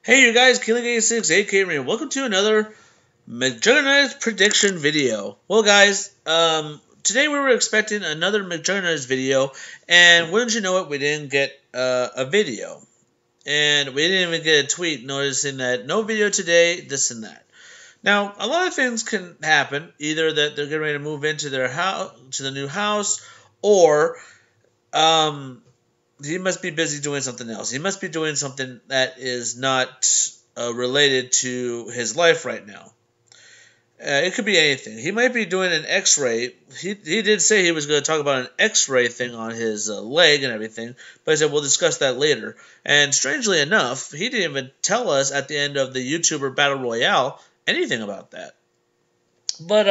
Hey you guys, Killing86, aka Marine. Welcome to another Mcjuggernuggets prediction video. Well guys, today we were expecting another Mcjuggernuggets video, and wouldn't you know it, we didn't get a video. And we didn't even get a tweet noticing that no video today, this and that. Now, a lot of things can happen, either that they're getting ready to move into their house, to the new house, or he must be busy doing something else. He must be doing something that is not related to his life right now. It could be anything. He might be doing an x-ray. He did say he was going to talk about an x-ray thing on his leg and everything, but I said we'll discuss that later. And strangely enough, he didn't even tell us at the end of the YouTuber Battle Royale anything about that. But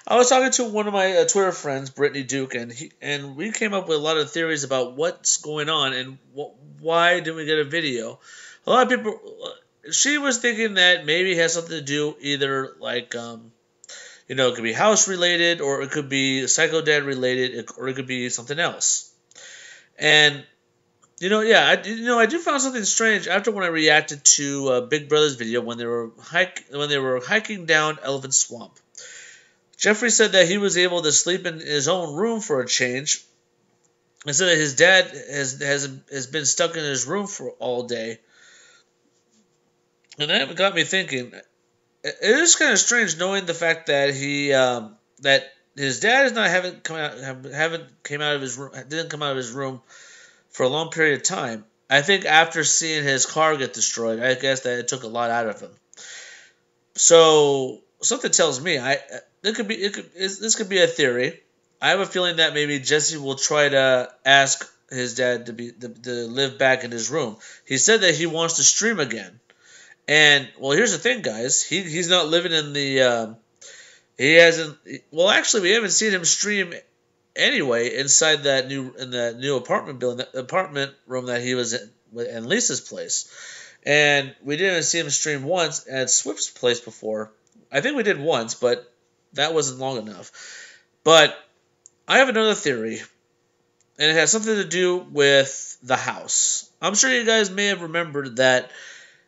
I was talking to one of my Twitter friends, Brittany Duke, and we came up with a lot of theories about what's going on and why didn't we get a video. A lot of people, she was thinking that maybe it has something to do either like, it could be house related, or it could be Psycho Dad related, or it could be something else. And I do find something strange after when I reacted to Big Brother's video when they were hiking down Elephant Swamp. Jeffrey said that he was able to sleep in his own room for a change, and said that his dad has been stuck in his room for all day. And that got me thinking. It is kind of strange knowing the fact that that his dad didn't come out of his room for a long period of time. I think after seeing his car get destroyed, I guess that it took a lot out of him. So something tells me this could be a theory. I have a feeling that maybe Jesse will try to ask his dad to live back in his room. He said that he wants to stream again. And well, here's the thing, guys. He's not living in the he hasn't. Well, actually, we haven't seen him stream anyway inside that new apartment building, the apartment room that he was in Lisa's place. And we didn't see him stream once at Swift's place before. I think we did once, but that wasn't long enough. But I have another theory, and it has something to do with the house. I'm sure you guys may have remembered that.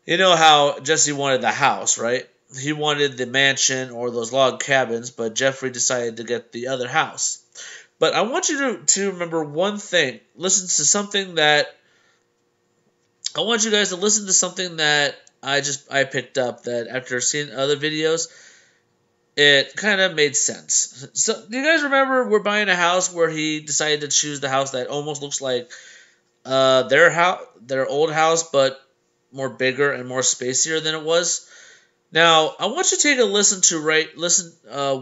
You know how Jesse wanted the house, right? He wanted the mansion or those log cabins, but Jeffrey decided to get the other house. But I want you to remember one thing. I want you guys to listen to something that I picked up that after seeing other videos, it kind of made sense. So, do you guys remember we're buying a house where he decided to choose the house that almost looks like their old house, but more bigger and more spacier than it was? Now, I want you to take a listen to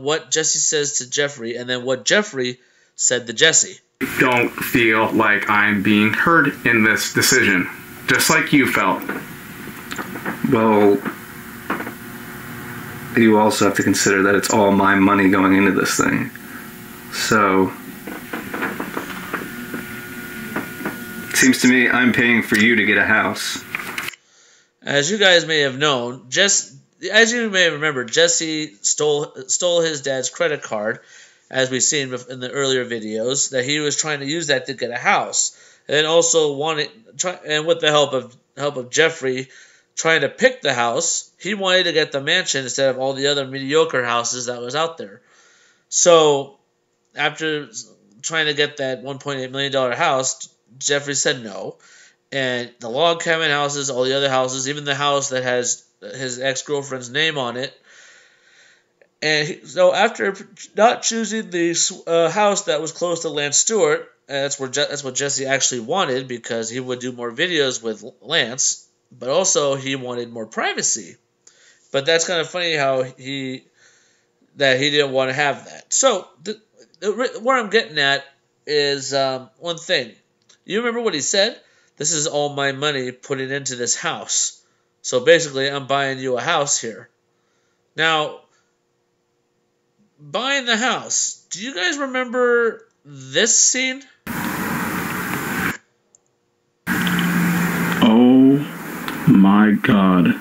what Jesse says to Jeffrey, and then what Jeffrey said to Jesse. Don't feel like I'm being heard in this decision, just like you felt. Well, you also have to consider that it's all my money going into this thing. So, it seems to me I'm paying for you to get a house. As you guys may have known, as you may remember, Jesse stole his dad's credit card, as we've seen in the earlier videos, that he was trying to use that to get a house, and also and with the help of Jeffrey trying to pick the house, he wanted to get the mansion instead of all the other mediocre houses that was out there. So after trying to get that $1.8 million house, Jeffrey said no. And the log cabin houses, all the other houses, even the house that has his ex-girlfriend's name on it. And so after not choosing the house that was close to Lance Stewart, that's what Jesse actually wanted, because he would do more videos with Lance, but also he wanted more privacy. But that's kind of funny how he didn't want to have that. So what I'm getting at is one thing. You remember what he said? This is all my money putting into this house. So basically, I'm buying you a house here. Now, buying the house. Do you guys remember this scene? Oh my God.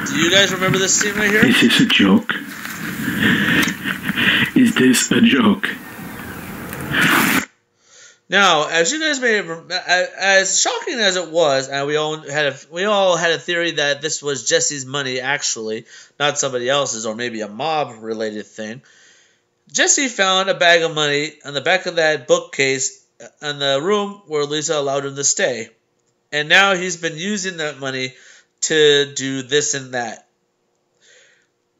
Do you guys remember this scene right here? Is this a joke? Is this a joke? Now, as you guys may have, as shocking as it was, and we all had a theory that this was Jesse's money, actually, not somebody else's, or maybe a mob-related thing. Jesse found a bag of money on the back of that bookcase in the room where Lisa allowed him to stay, and now he's been using that money to do this and that.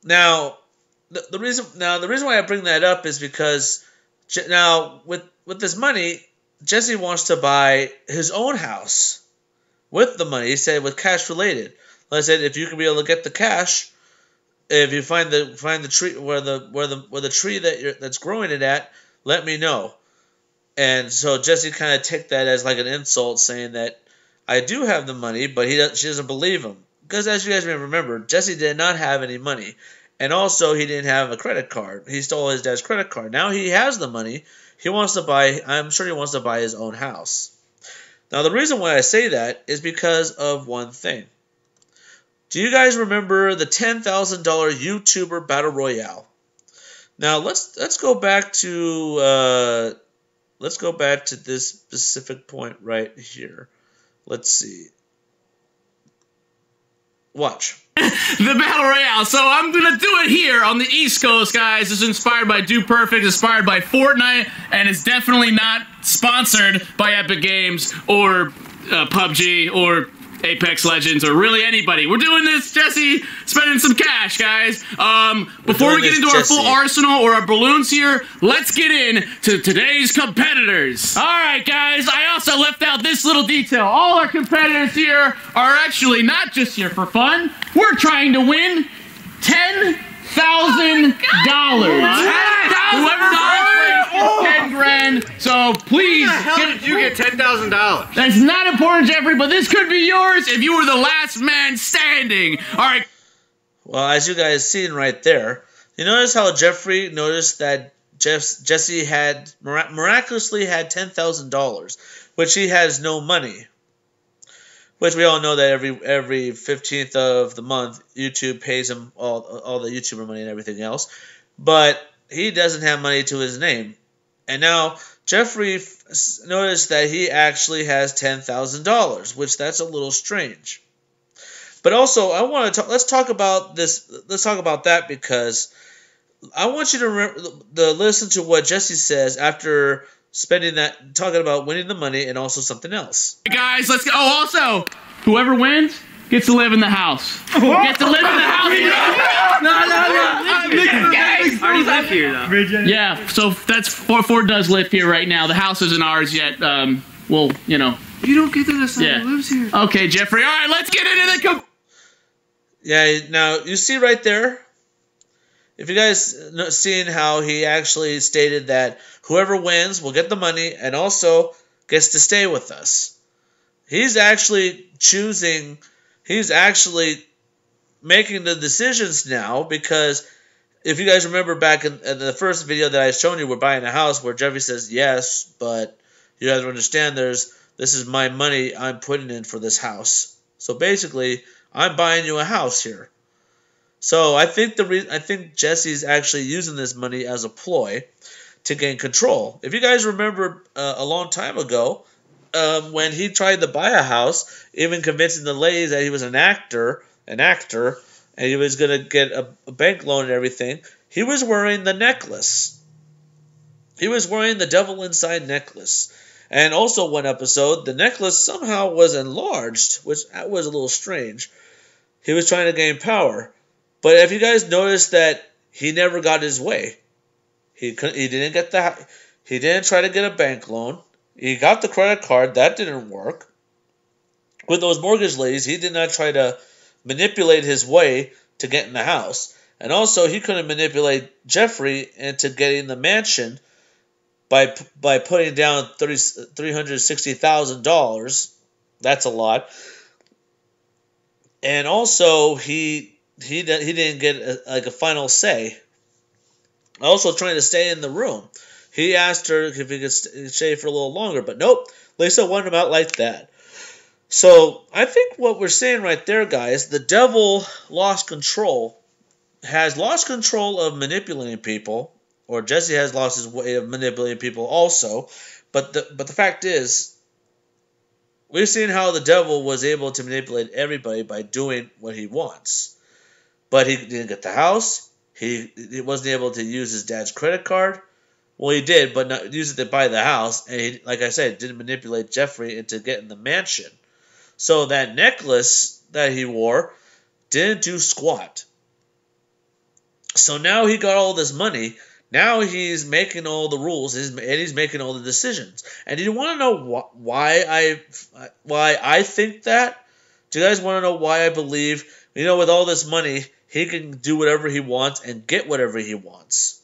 Now, the reason why I bring that up is because now with this money, Jesse wants to buy his own house with the money. He said with cash related. Like I said, if you can be able to get the cash, if you find the tree where the tree that's growing it at, let me know. And so Jesse kind of took that as like an insult, saying that I do have the money, but she doesn't believe him. Because as you guys may remember, Jesse did not have any money. And also, he didn't have a credit card. He stole his dad's credit card. Now he has the money. I'm sure he wants to buy his own house. Now, the reason why I say that is because of one thing. Do you guys remember the $10,000 YouTuber Battle Royale? Now, let's go back to this specific point right here. Let's see. Watch. The Battle Royale. So I'm going to do it here on the East Coast, guys. This is inspired by Do Perfect, inspired by Fortnite, and it's definitely not sponsored by Epic Games or PUBG or Apex Legends or really anybody. We're doing this, Jesse, spending some cash, guys. Before we get into our full arsenal or our balloons here, let's get into today's competitors. All right, guys, I also left out this little detail. All our competitors here are actually not just here for fun. We're trying to win $10,000. Whoever wins 10 grand. So please. How did you get $10,000? That's not important, Jeffrey, but this could be yours if you were the last man standing. All right. Well, as you guys seen right there, you notice how Jeffrey noticed that Jesse had miraculously had $10,000, which he has no money. Which we all know that every 15th of the month, YouTube pays him all the YouTuber money and everything else. But he doesn't have money to his name. And now Jeffrey noticed that he actually has $10,000, which that's a little strange. But also, I want to let's talk about this. Let's talk about that because I want you to listen to what Jesse says after talking about winning the money and also something else. Hey guys, let's go. Oh, also, whoever wins gets to live in the house. Gets to live in the house. No. Already live here, though. Yeah, so that's Ford does live here right now. The house isn't ours yet. Well, you know. You don't get to decide who lives here. Okay, Jeffrey. All right, let's get into the. Yeah, now you see right there. If you guys seen how he actually stated that whoever wins will get the money and also gets to stay with us. He's actually making the decisions now because if you guys remember back in the first video that I shown you, we're buying a house where Jeffrey says yes, but you guys understand this is my money I'm putting in for this house. So basically, I'm buying you a house here. So I think Jesse's actually using this money as a ploy to gain control. If you guys remember a long time ago, when he tried to buy a house, even convincing the ladies that he was an actor, and he was going to get a bank loan and everything, he was wearing the necklace. He was wearing the devil inside necklace. And also one episode, the necklace somehow was enlarged, which was a little strange. He was trying to gain power. But if you guys notice that he never got his way, he didn't try to get a bank loan. He got the credit card, that didn't work. With those mortgage ladies, he did not try to manipulate his way to get in the house. And also, he couldn't manipulate Jeffrey into getting the mansion by putting down $360,000. That's a lot. And also, he didn't get a final say. Also trying to stay in the room. He asked her if he could stay for a little longer, but nope. Lisa wanted him out like that. So I think what we're saying right there, guys, the devil has lost control of manipulating people, or Jesse has lost his way of manipulating people also, But the fact is, we've seen how the devil was able to manipulate everybody by doing what he wants. But he didn't get the house. He wasn't able to use his dad's credit card. Well, he did, but not use it to buy the house. And he, like I said, didn't manipulate Jeffrey into getting the mansion. So that necklace that he wore didn't do squat. So now he got all this money. Now he's making all the rules, and he's making all the decisions. And do you want to know why I think that? Do you guys want to know why I believe, with all this money, he can do whatever he wants and get whatever he wants?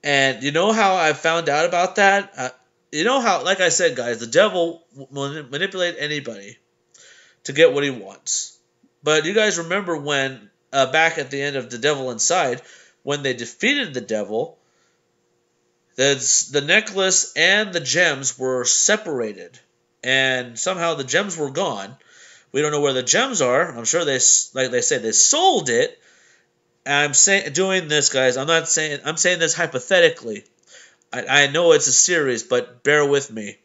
And you know how I found out about that? You know how, like I said, guys, the devil will manipulate anybody to get what he wants. But you guys remember when, back at the end of The Devil Inside, when they defeated the devil, the necklace and the gems were separated. And somehow the gems were gone. We don't know where the gems are. I'm sure they sold it. I'm doing this, guys. I'm saying this hypothetically. I know it's a series, but bear with me.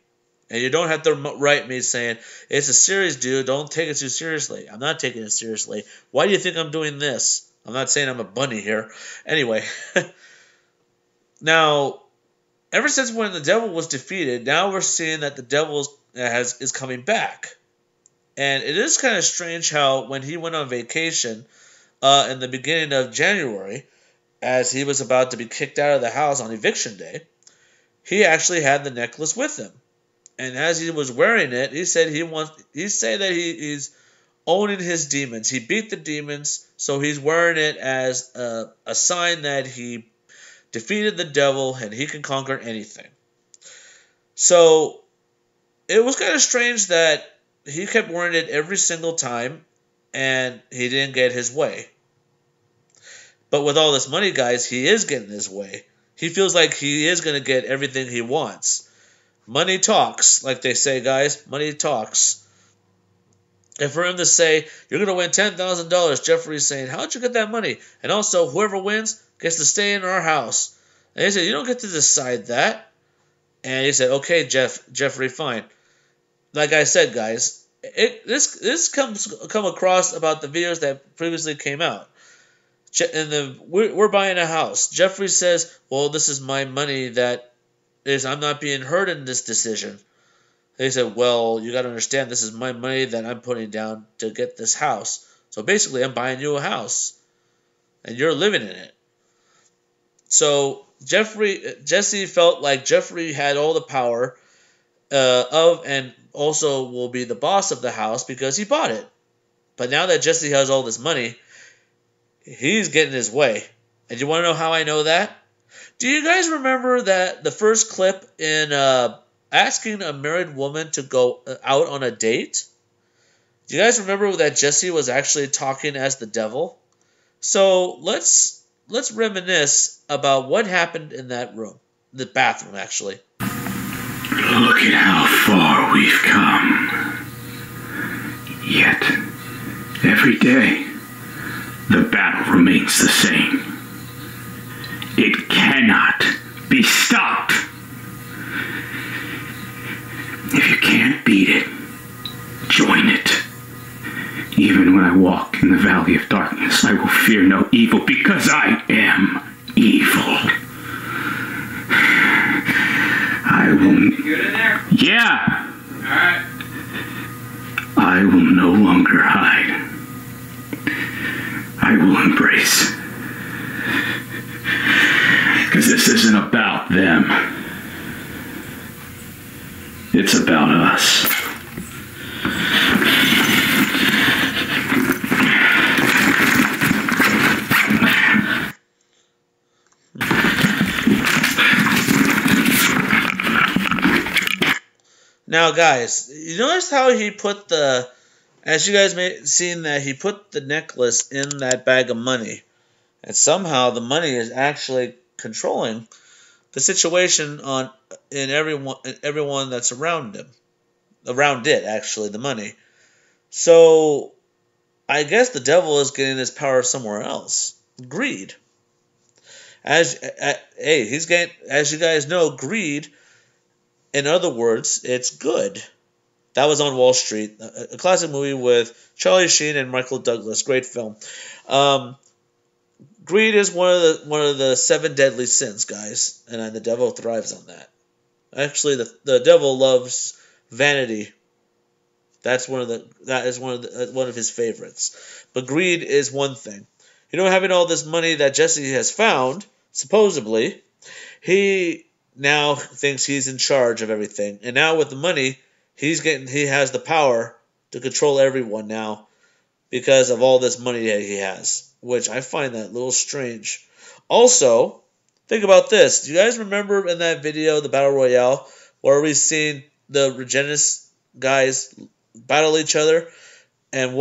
And you don't have to write me saying, it's a series, dude. Don't take it too seriously. I'm not taking it seriously. Why do you think I'm doing this? I'm not saying I'm a bunny here. Anyway. Now, ever since when the devil was defeated, now we're seeing that the devil is coming back. And it is kind of strange how when he went on vacation in the beginning of January, as he was about to be kicked out of the house on eviction day, he actually had the necklace with him. And as he was wearing it, he said that he's owning his demons. He beat the demons, so he's wearing it as a sign that he defeated the devil and he can conquer anything. So it was kind of strange that he kept wearing it every single time and he didn't get his way. But with all this money, guys, he is getting his way. He feels like he is going to get everything he wants. Money talks, like they say, guys. Money talks. And for him to say, you're going to win $10,000, Jeffrey's saying, how'd you get that money? And also, whoever wins gets to stay in our house. And he said, you don't get to decide that. And he said, okay, Jeffrey, fine. Like I said, guys, this come across about the videos that previously came out. We're buying a house. Jeffrey says, well, this is my money I'm not being heard in this decision. They said, well, you got to understand, this is my money that I'm putting down to get this house. So basically, I'm buying you a house, and you're living in it. So Jesse felt like Jeffrey had all the power and also will be the boss of the house because he bought it. But now that Jesse has all this money, he's getting his way. And you want to know how I know that? Do you guys remember that the first clip in asking a married woman to go out on a date? Do you guys remember that Jesse was actually talking as the devil? So let's reminisce about what happened in that room, the bathroom actually. Look at how far we've come. Yet, every day, the battle remains the same. It cannot be stopped. If you can't beat it, join it. Even when I walk in the valley of darkness, I will fear no evil because I am evil. I will... You good in there? Yeah. Alright. I will no longer hide. I will embrace. Because this isn't about them. It's about us. Now, guys, you notice how he put as you guys may have seen that he put the necklace in that bag of money. And somehow the money is actually controlling the situation in everyone that's around him. Around it, actually, the money. So, I guess the devil is getting his power somewhere else. Greed. As you guys know, greed In other words, it's good. That was on Wall Street, a classic movie with Charlie Sheen and Michael Douglas. Great film. Greed is one of the 7 deadly sins, guys, and the devil thrives on that. Actually, the devil loves vanity. That is one of his favorites. But greed is one thing. Having all this money that Jesse has found, supposedly, he now thinks he's in charge of everything. And now with the money, he has the power to control everyone now because of all this money that he has, which I find that a little strange. Also, think about this. Do you guys remember in that video, the Battle Royale, where we seen the Regenis guys battle each other, and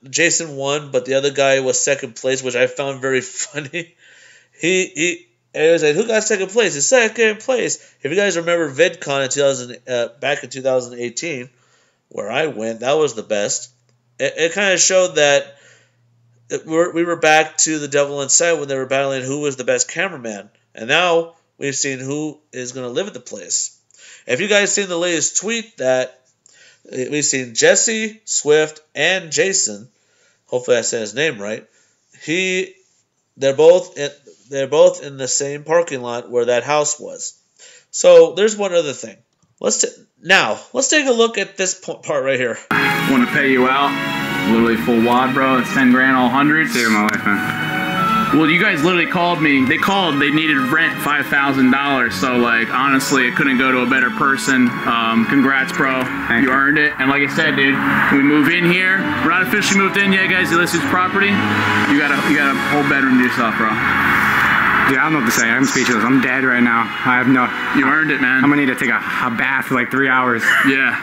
Jason won, but the other guy was second place, which I found very funny. It was like, who got second place? It's second place. If you guys remember VidCon back in 2018, where I went, that was the best. It kind of showed that we were back to the devil inside when they were battling who was the best cameraman, and now we've seen who is going to live at the place. If you guys seen the latest tweet that we've seen Jesse, Swift, and Jason. Hopefully I said his name right. They're both in the same parking lot where that house was. So there's one other thing. Let's take a look at this part right here. Want to pay you out? Literally full wad, bro. It's 10 grand, all hundreds. Save my life, man. Well, you guys literally called me. They needed rent $5,000. So, like, honestly, it couldn't go to a better person. Congrats, bro. Thank you. Earned it. And like I said, dude, we move in here. We're not officially moved in yet, guys. You list this property. You got a whole bedroom to yourself, bro. Dude, I don't know what to say. I'm speechless. I'm dead right now. I have no... You earned it, man. I'm gonna need to take a bath for like 3 hours. Yeah.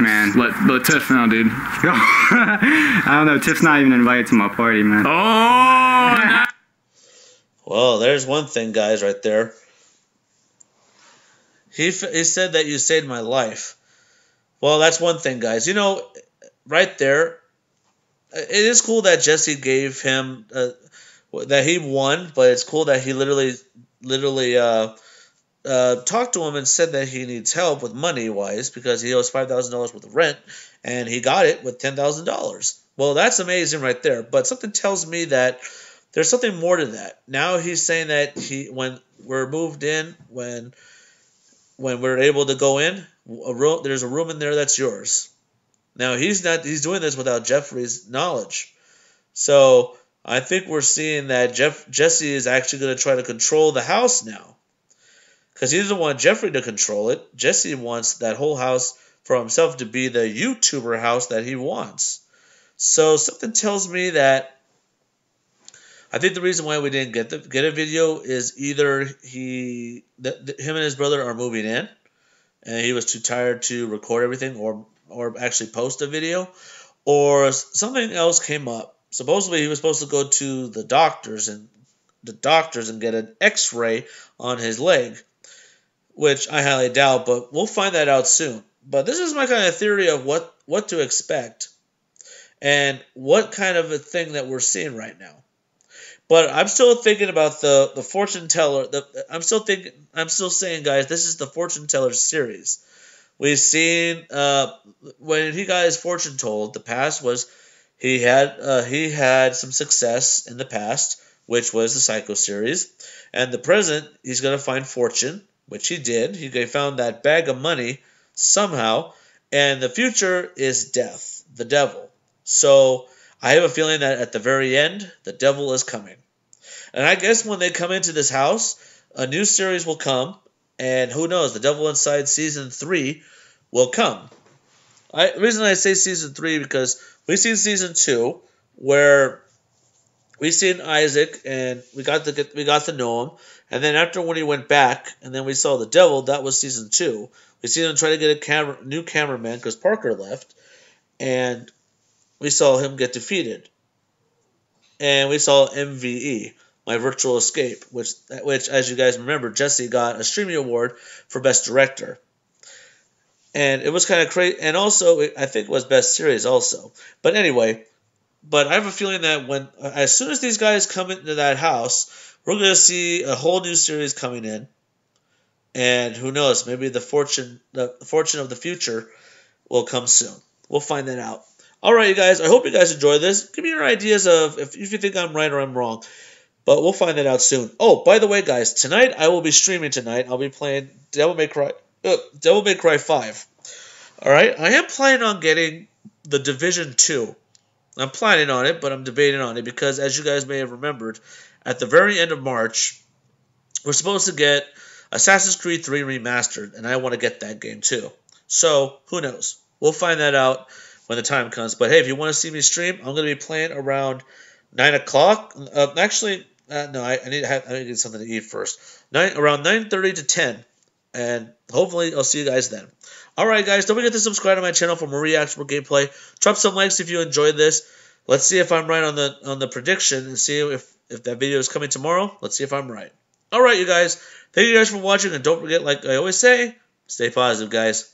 Man. Let Tiff know, dude. I don't know. Tiff's not even invited to my party, man. Oh! Well, there's one thing, guys, right there. He said that you saved my life. Well, that's one thing, guys. Right there, it is cool that Jesse gave him... that he won, but it's cool that he literally talked to him and said that he needs help with money-wise because he owes $5,000 worth of rent, and he got it with $10,000. Well, that's amazing right there, but something tells me that there's something more to that. Now he's saying that when we're moved in, when we're able to go in, there's a room in there that's yours. Now he's doing this without Jeffrey's knowledge. So I think we're seeing that Jesse is actually going to try to control the house now. Because he doesn't want Jeffrey to control it. Jesse wants that whole house for himself to be the YouTuber house that he wants. So something tells me that I think the reason why we didn't get a video is either him and his brother are moving in, and he was too tired to record everything or actually post a video, or something else came up. Supposedly he was supposed to go to the doctors and get an X-ray on his leg, which I highly doubt, but we'll find that out soon. But this is my kind of theory of what to expect and what kind of a thing that we're seeing right now. But I'm still thinking about the fortune teller. I'm still saying, guys, this is the fortune teller series. We've seen when he got his fortune told. The past was he had some success in the past, which was the Psycho series, and the present he's gonna find fortune, which he did. He found that bag of money somehow, and the future is death, the devil. So I have a feeling that at the very end, the devil is coming. And I guess when they come into this house, a new series will come, and who knows, The Devil Inside Season 3 will come. The reason I say Season 3 because we've seen Season 2, where we seen Isaac, and we got to know him, and then after when he went back, and then we saw the devil, that was Season 2. We seen him try to get a new cameraman because Parker left, and we saw him get defeated. And we saw MVE, My Virtual Escape, which as you guys remember, Jesse got a Streaming Award for Best Director. And it was kind of crazy, and also I think it was Best Series also. But anyway, I have a feeling that as soon as these guys come into that house, we're going to see a whole new series coming in. And who knows, maybe the fortune of the future will come soon. We'll find that out. All right, you guys. I hope you guys enjoy this. Give me your ideas of if you think I'm right or I'm wrong. But we'll find that out soon. Oh, by the way, guys, tonight I will be streaming tonight. I'll be playing Devil May Cry 5. All right? I am planning on getting the Division 2. I'm planning on it, but I'm debating on it because, as you guys may have remembered, at the very end of March, we're supposed to get Assassin's Creed 3 Remastered, and I want to get that game too. So, who knows? We'll find that out when the time comes. But hey, if you want to see me stream, I'm going to be playing around 9 o'clock. No, I need to get something to eat first. Around 9:30 to 10, and hopefully I'll see you guys then. All right, guys, don't forget to subscribe to my channel for more reacts, more gameplay. Drop some likes if you enjoyed this. Let's see if I'm right on the prediction and see if that video is coming tomorrow. Let's see if I'm right. All right, you guys. Thank you guys for watching, and don't forget, like I always say, stay positive, guys.